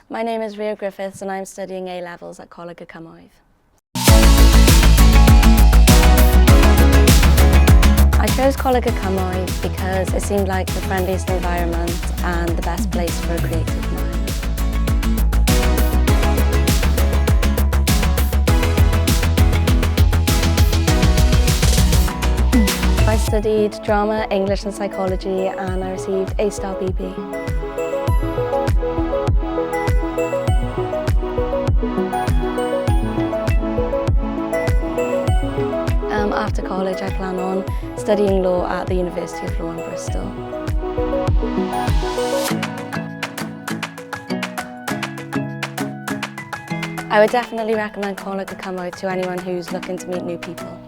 My name is Ria Griffiths and I'm studying A-levels at Coleg y Cymoedd. I chose Coleg y Cymoedd because it seemed like the friendliest environment and the best place for a creative mind. I studied drama, English and psychology and I received A-star BP. After college I plan on studying law at the University of Law in Bristol. I would definitely recommend Coleg y Cymoedd to anyone who's looking to meet new people.